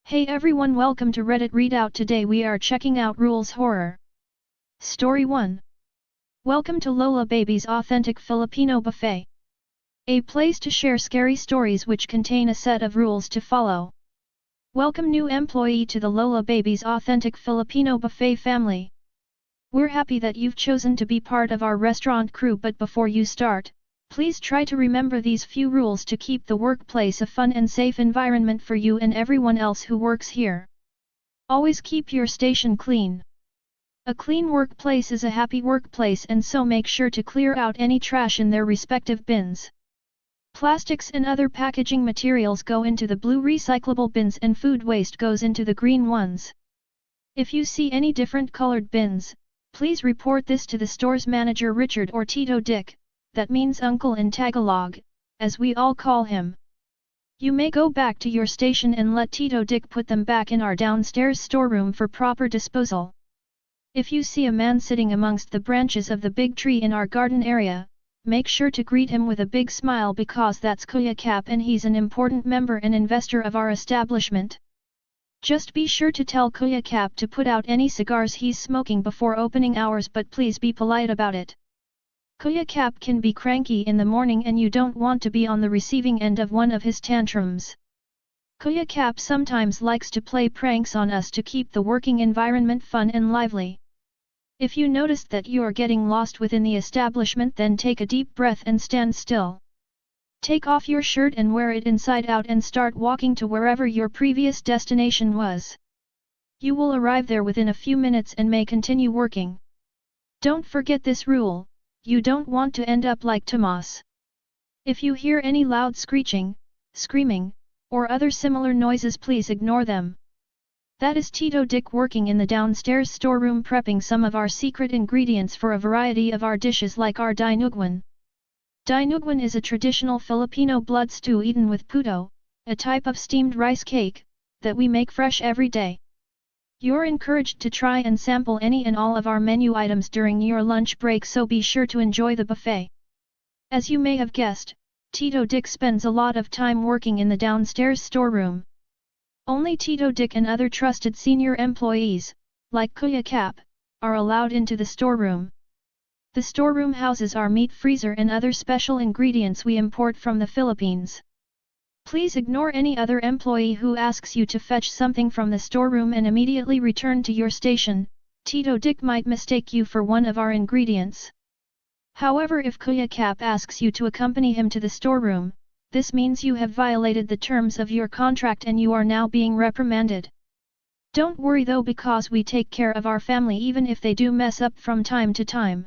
Hey everyone, welcome to Reddit Readout. Today we are checking out Rules Horror. Story 1. Welcome to Lola Baby's Authentic Filipino Buffet. A place to share scary stories which contain a set of rules to follow. Welcome new employee to the Lola Baby's Authentic Filipino Buffet family. We're happy that you've chosen to be part of our restaurant crew, but before you start, please try to remember these few rules to keep the workplace a fun and safe environment for you and everyone else who works here. Always keep your station clean. A clean workplace is a happy workplace, and so make sure to clear out any trash in their respective bins. Plastics and other packaging materials go into the blue recyclable bins and food waste goes into the green ones. If you see any different colored bins, please report this to the store's manager Richard or Tito Dick. That means Uncle in Tagalog, as we all call him. You may go back to your station and let Tito Dick put them back in our downstairs storeroom for proper disposal. If you see a man sitting amongst the branches of the big tree in our garden area, make sure to greet him with a big smile because that's Kuya Cap and he's an important member and investor of our establishment. Just be sure to tell Kuya Cap to put out any cigars he's smoking before opening hours, but please be polite about it. Kuya Cap can be cranky in the morning and you don't want to be on the receiving end of one of his tantrums. Kuya Cap sometimes likes to play pranks on us to keep the working environment fun and lively. If you noticed that you are getting lost within the establishment, then take a deep breath and stand still. Take off your shirt and wear it inside out and start walking to wherever your previous destination was. You will arrive there within a few minutes and may continue working. Don't forget this rule. You don't want to end up like Tomas. If you hear any loud screeching, screaming, or other similar noises, please ignore them. That is Tito Dick working in the downstairs storeroom prepping some of our secret ingredients for a variety of our dishes like our dinuguan. Dinuguan is a traditional Filipino blood stew eaten with puto, a type of steamed rice cake, that we make fresh every day. You're encouraged to try and sample any and all of our menu items during your lunch break, so be sure to enjoy the buffet. As you may have guessed, Tito Dick spends a lot of time working in the downstairs storeroom. Only Tito Dick and other trusted senior employees, like Kuya Cap, are allowed into the storeroom. The storeroom houses our meat freezer and other special ingredients we import from the Philippines. Please ignore any other employee who asks you to fetch something from the storeroom and immediately return to your station. Tito Dick might mistake you for one of our ingredients. However, if Kuya Cap asks you to accompany him to the storeroom, this means you have violated the terms of your contract and you are now being reprimanded. Don't worry though, because we take care of our family even if they do mess up from time to time.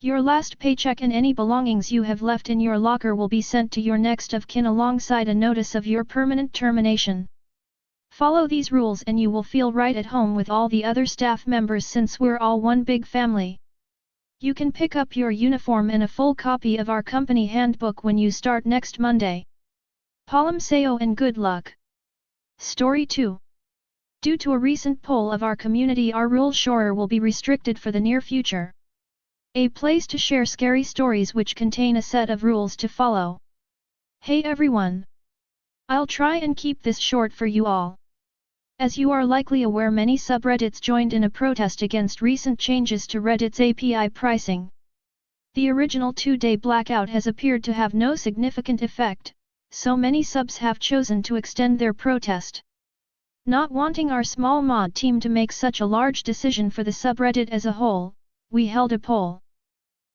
Your last paycheck and any belongings you have left in your locker will be sent to your next of kin alongside a notice of your permanent termination. Follow these rules and you will feel right at home with all the other staff members, since we're all one big family. You can pick up your uniform and a full copy of our company handbook when you start next Monday. Palam sayo and good luck. Story 2. Due to a recent poll of our community, our rule shorer will be restricted for the near future. A place to share scary stories which contain a set of rules to follow. Hey everyone! I'll try and keep this short for you all. As you are likely aware, many subreddits joined in a protest against recent changes to Reddit's API pricing. The original 2-day blackout has appeared to have no significant effect, so many subs have chosen to extend their protest. Not wanting our small mod team to make such a large decision for the subreddit as a whole, we held a poll.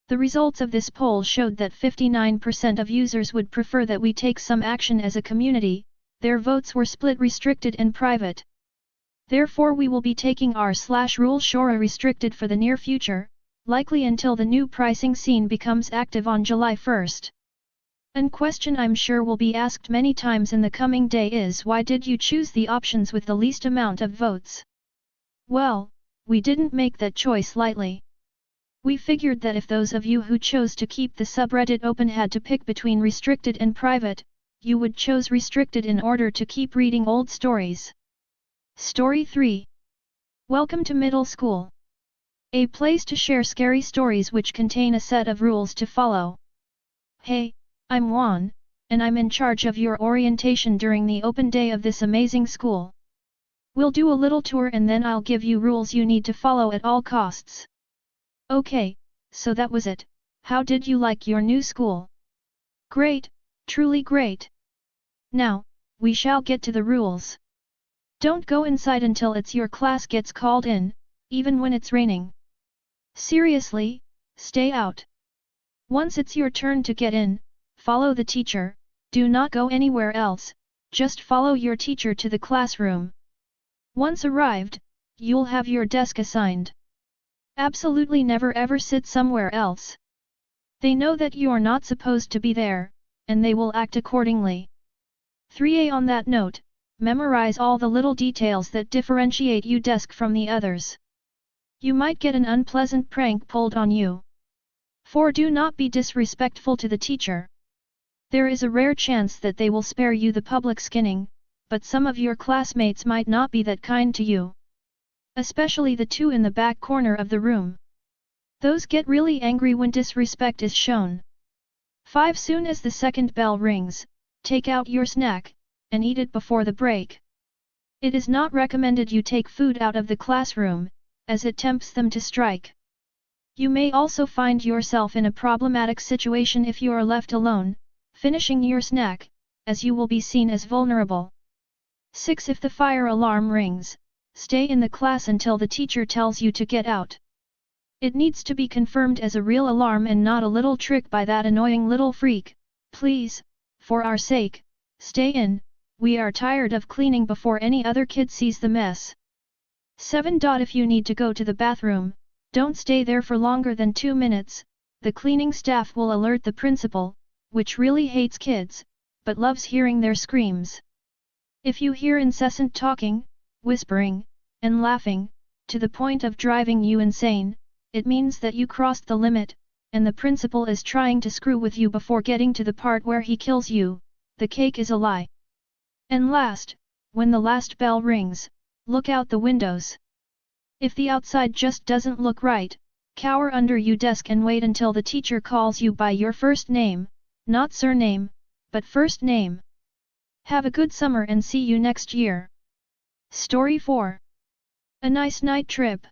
The results of this poll showed that 59% of users would prefer that we take some action as a community. Their votes were split restricted and private. Therefore we will be taking r/rule shorer restricted for the near future, likely until the new pricing scene becomes active on July 1st. One question I'm sure will be asked many times in the coming day is, why did you choose the options with the least amount of votes? Well, we didn't make that choice lightly. We figured that if those of you who chose to keep the subreddit open had to pick between restricted and private, you would choose restricted in order to keep reading old stories. Story 3. Welcome to middle school. A place to share scary stories which contain a set of rules to follow. Hey, I'm Juan, and I'm in charge of your orientation during the open day of this amazing school. We'll do a little tour and then I'll give you rules you need to follow at all costs. Okay, so that was it. How did you like your new school? Great, truly great. Now, we shall get to the rules. Don't go inside until it's your class gets called in, even when it's raining. Seriously, stay out. Once it's your turn to get in, follow the teacher, do not go anywhere else, just follow your teacher to the classroom. Once arrived, you'll have your desk assigned. Absolutely never ever sit somewhere else. They know that you're not supposed to be there, and they will act accordingly. 3A on that note, memorize all the little details that differentiate you desk from the others. You might get an unpleasant prank pulled on you. 4. Do not be disrespectful to the teacher. There is a rare chance that they will spare you the public skinning, but some of your classmates might not be that kind to you. Especially the two in the back corner of the room. Those get really angry when disrespect is shown. 5. Soon as the second bell rings, take out your snack, and eat it before the break. It is not recommended you take food out of the classroom, as it tempts them to strike. You may also find yourself in a problematic situation if you are left alone, finishing your snack, as you will be seen as vulnerable. 6. If the fire alarm rings, stay in the class until the teacher tells you to get out. It needs to be confirmed as a real alarm and not a little trick by that annoying little freak. Please, for our sake, stay in, we are tired of cleaning before any other kid sees the mess. 7. If you need to go to the bathroom, don't stay there for longer than 2 minutes, the cleaning staff will alert the principal, which really hates kids, but loves hearing their screams. If you hear incessant talking, whispering, and laughing, to the point of driving you insane, it means that you crossed the limit, and the principal is trying to screw with you before getting to the part where he kills you. The cake is a lie. And last, when the last bell rings, look out the windows. If the outside just doesn't look right, cower under your desk and wait until the teacher calls you by your first name, not surname, but first name. Have a good summer and see you next year. Story 4. A nice night trip.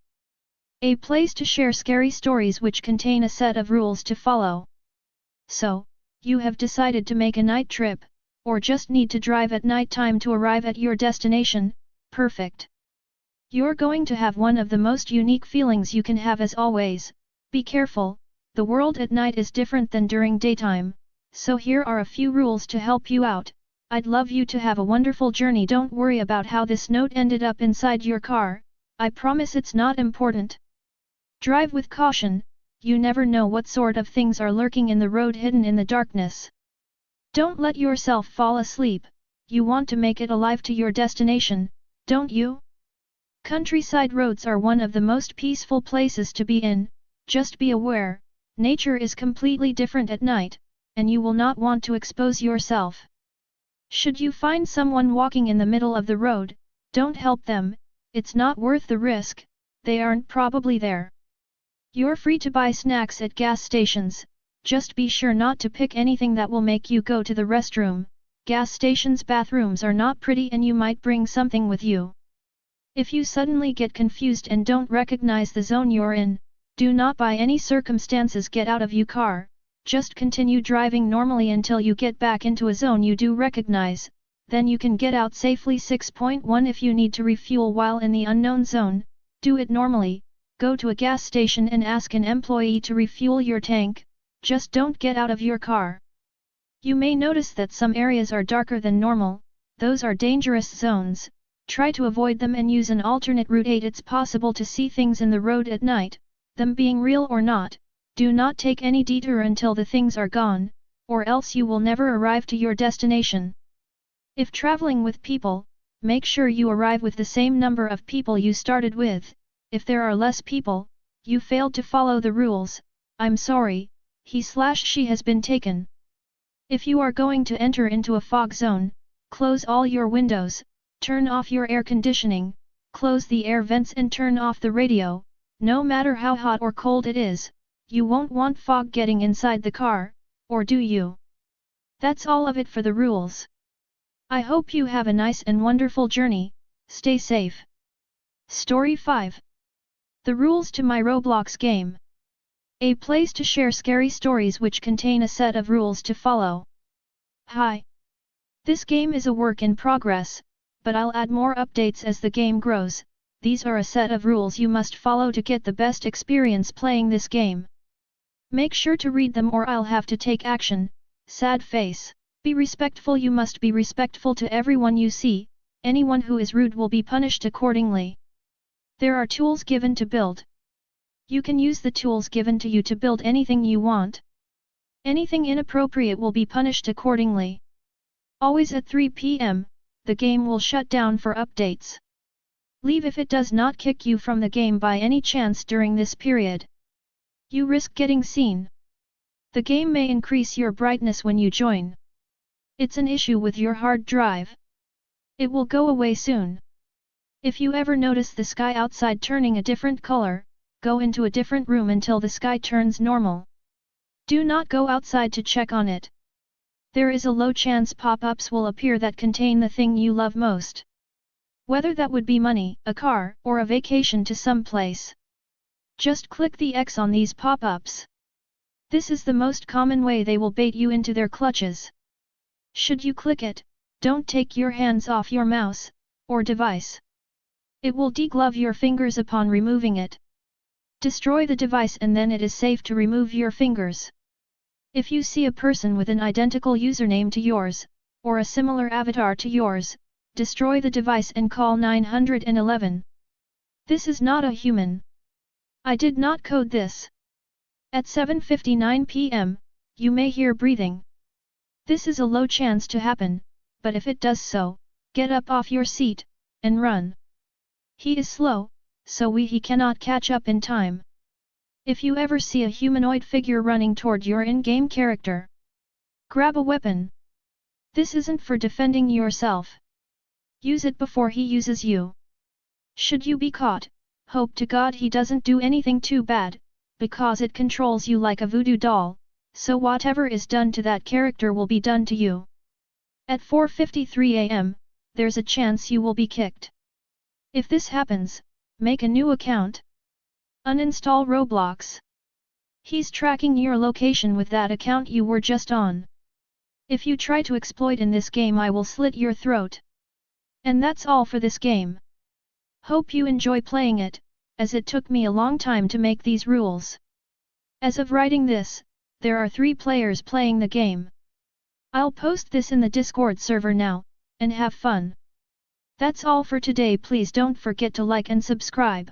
A place to share scary stories which contain a set of rules to follow. So, you have decided to make a night trip, or just need to drive at night time to arrive at your destination. Perfect. You're going to have one of the most unique feelings you can have as always. Be careful, the world at night is different than during daytime, so here are a few rules to help you out. I'd love you to have a wonderful journey. Don't worry about how this note ended up inside your car, I promise it's not important. Drive with caution, you never know what sort of things are lurking in the road hidden in the darkness. Don't let yourself fall asleep, you want to make it alive to your destination, don't you? Countryside roads are one of the most peaceful places to be in, just be aware, nature is completely different at night, and you will not want to expose yourself. Should you find someone walking in the middle of the road, don't help them, it's not worth the risk, they aren't probably there. You're free to buy snacks at gas stations, just be sure not to pick anything that will make you go to the restroom. Gas stations' bathrooms are not pretty and you might bring something with you. If you suddenly get confused and don't recognize the zone you're in, do not by any circumstances get out of your car, just continue driving normally until you get back into a zone you do recognize, then you can get out safely. 6.1 If you need to refuel while in the unknown zone, do it normally, go to a gas station and ask an employee to refuel your tank, just don't get out of your car. You may notice that some areas are darker than normal, those are dangerous zones. Try to avoid them and use an alternate route. 8 It's possible to see things in the road at night, them being real or not, do not take any detour until the things are gone, or else you will never arrive to your destination. If traveling with people, make sure you arrive with the same number of people you started with. If there are less people, you failed to follow the rules, I'm sorry, he/she has been taken. If you are going to enter into a fog zone, close all your windows, turn off your air conditioning, close the air vents and turn off the radio. No matter how hot or cold it is, you won't want fog getting inside the car, or do you? That's all of it for the rules. I hope you have a nice and wonderful journey. Stay safe. Story 5. The rules to my Roblox game. A place to share scary stories which contain a set of rules to follow. Hi. This game is a work in progress, but I'll add more updates as the game grows. These are a set of rules you must follow to get the best experience playing this game. Make sure to read them or I'll have to take action. Sad face. Be respectful. You must be respectful to everyone you see. Anyone who is rude will be punished accordingly. There are tools given to build. You can use the tools given to you to build anything you want. Anything inappropriate will be punished accordingly. Always at 3 p.m., the game will shut down for updates. Leave if it does not kick you from the game by any chance during this period. You risk getting seen. The game may increase your brightness when you join. It's an issue with your hard drive. It will go away soon. If you ever notice the sky outside turning a different color, go into a different room until the sky turns normal. Do not go outside to check on it. There is a low chance pop-ups will appear that contain the thing you love most. Whether that would be money, a car, or a vacation to some place. Just click the X on these pop-ups. This is the most common way they will bait you into their clutches. Should you click it, don't take your hands off your mouse, or device. It will deglove your fingers upon removing it. Destroy the device and then it is safe to remove your fingers. If you see a person with an identical username to yours, or a similar avatar to yours, destroy the device and call 911. This is not a human. I did not code this. At 7:59 p.m., you may hear breathing. This is a low chance to happen, but if it does so, get up off your seat, and run. He is slow, so he cannot catch up in time. If you ever see a humanoid figure running toward your in-game character, grab a weapon. This isn't for defending yourself. Use it before he uses you. Should you be caught, hope to God he doesn't do anything too bad, because it controls you like a voodoo doll, so whatever is done to that character will be done to you. At 4:53 a.m., there's a chance you will be kicked. If this happens, make a new account. Uninstall Roblox. He's tracking your location with that account you were just on. If you try to exploit in this game I will slit your throat. And that's all for this game. Hope you enjoy playing it, as it took me a long time to make these rules. As of writing this, there are 3 players playing the game. I'll post this in the Discord server now, and have fun. That's all for today. Please don't forget to like and subscribe.